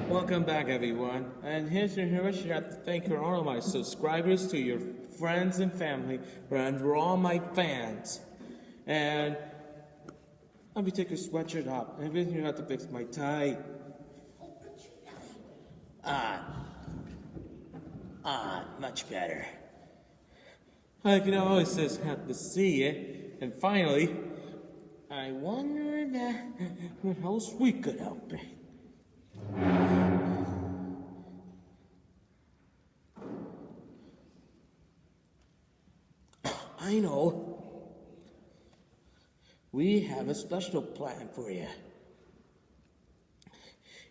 Welcome back, everyone. And here's your wish. I have to thank all of my subscribers, to your friends and family, and for all my fans. And let me take your sweatshirt off. And then you have to fix my tie. Much better. I can always just have to see it. And finally, I wonder what else we could help me. I know. We have a special plan for you.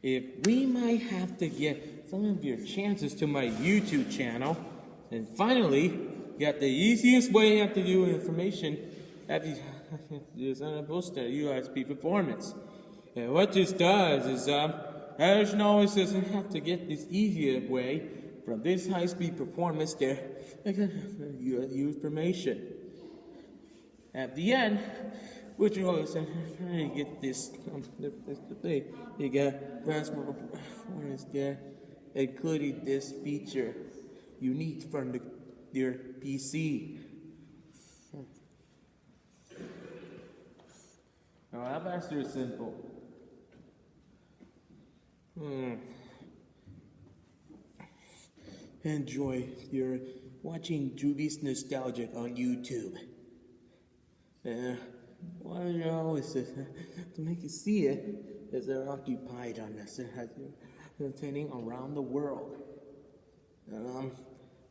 If we might have to get some of your chances to my YouTube channel, and finally, get the easiest way you have to do information after you send a post to USB performance. And what this does is, Harrison always says I have to get this easier way from this high-speed performance there, information. At the end, which you always say, trying to get this, you got transfer performance there, including this feature you need from your PC. Now, I've asked you simple. Enjoy your watching Juby's Nostalgic on YouTube. What you always say, to make you see it, is they're occupied on this, entertaining around the world.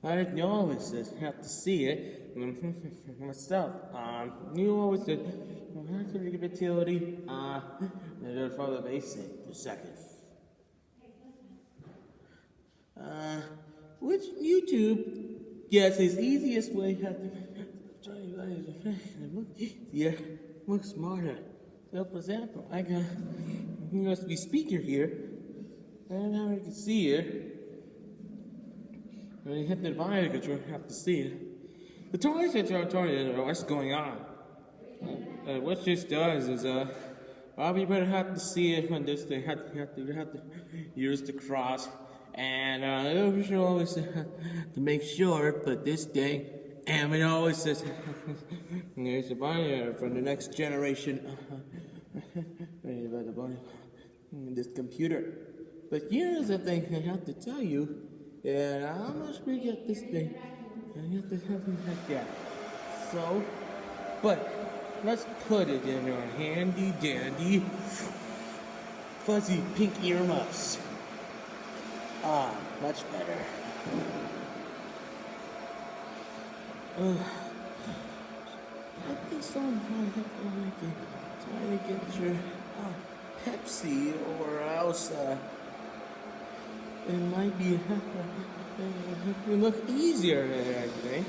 I always have to see it myself. You always said, after the fertility, they're for the basic, the second. Which YouTube, yes, is easiest way to look smarter. So, for example, I got USB speaker here, and now you can see it. When you hit the divider, because you have to see it. The toys that you're telling what's going on. What this does is, you better have to see it when this thing you have to use the cross, and you should always to make sure put this thing, and it always says there's a buyer from the next generation. This computer. But here's the thing I have to tell you. And how much we get this thing? And you have to have it like that. So, but let's put it in our handy dandy fuzzy pink earmuffs. Much better. I think somehow try to get your Pepsi, or else it might be it look easier, I think.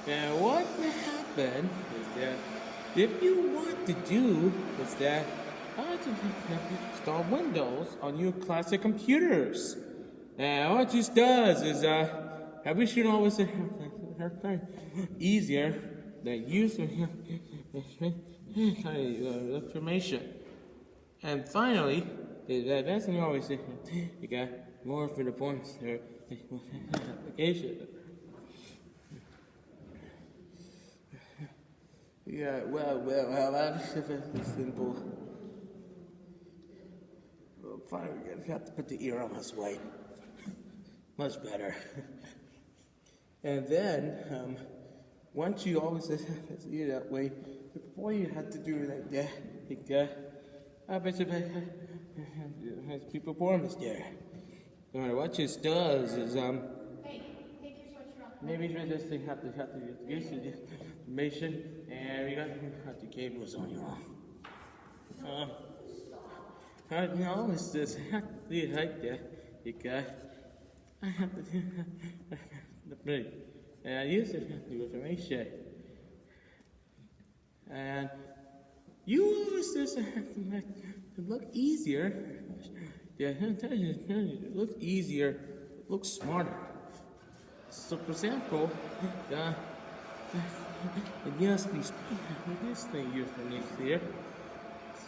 And what will happen is that if you want to do is that install Windows on your classic computers. And what this does is we should always easier than using information. And finally, that's always you got more for the points or application. Yeah, well, that's simple. Well, finally, we got to put the ear on this way. Much better. And then, once you always see it that way, before you have to do it like that, I bet you has people performance there. What this does is Hey, take your sweatshirt off. maybe you just have to use the information, and we got the cables on you all. No, it's just have to be like that. Because I have to the break, and I use it the information, and you always just have to make it look easier. Yeah, it looks easier, looks smarter. So, for example, yes, this thing used for next year,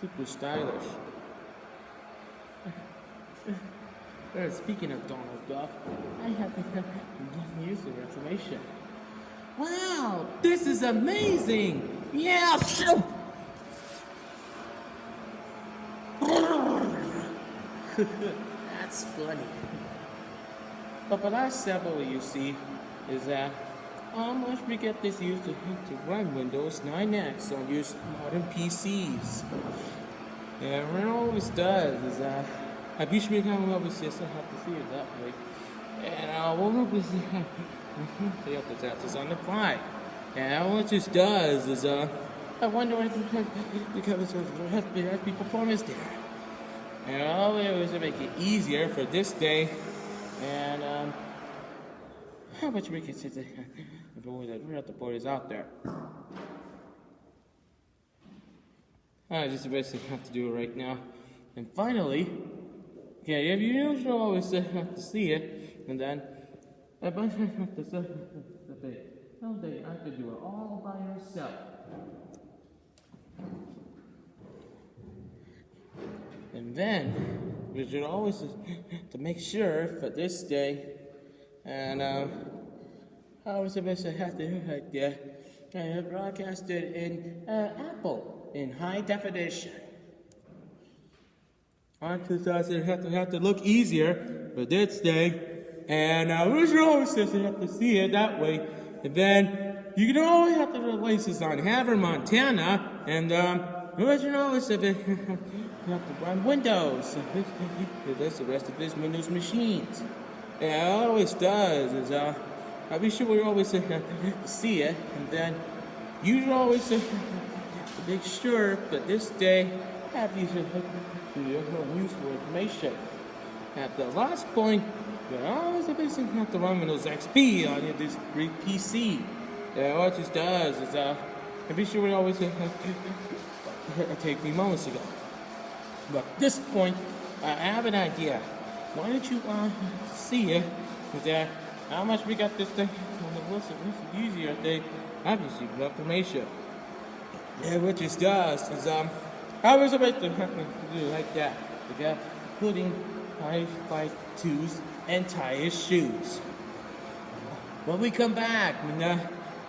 super stylish. Speaking of Donald Duck, I have to use the information. Wow, this is amazing! Yeah! That's funny. But the last several you see is that how much we get this used to run Windows 9X on your modern PCs. Yeah, what it always does is I wish we can always just have to see it that way. And we'll always see have to tap this on the fly. And what this does is I wonder if because there has to be performance there. And all it was to make it easier for this day. And how much we can sit there we're at the borders out there. I just basically have to do it right now. And finally, okay, if you usually always have to see it, and then I have to say, someday I have to do it all by yourself. And then we should always to make sure for this day, and I was supposed to have to broadcast it in Apple in high definition. I just have to look easier for this day, and we should always have to see it that way. And then you can always have to replace this on Havre, Montana, and we should always have to run Windows. That's the rest of his Windows machines. And it always does is I be sure we always see it, and then you should always make sure that this day have useful information. At the last point, you always have to run Windows XP on your this great PC. And what this does is be sure we always take 3 moments ago. But at this point, I have an idea. Why don't you see it? Is that how much we got this thing on the list? It's easier. They obviously the information. And what this does is I was about to do like that. The guy putting high-5 and tie his shoes. When we come back,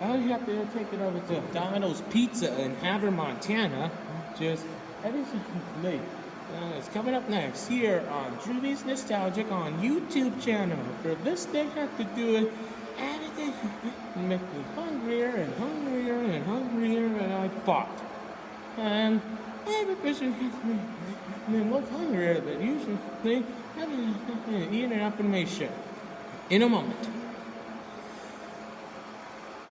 I'll have to take it over to Domino's Pizza in Havre, Montana. Just everything late. It's coming up next here on Drewby's Nostalgic on YouTube channel. For this, they have to do it. Everything make me hungrier and hungrier and hungrier, and I fought. And every person was hungrier than usually. They haven't eaten enough information. In a moment.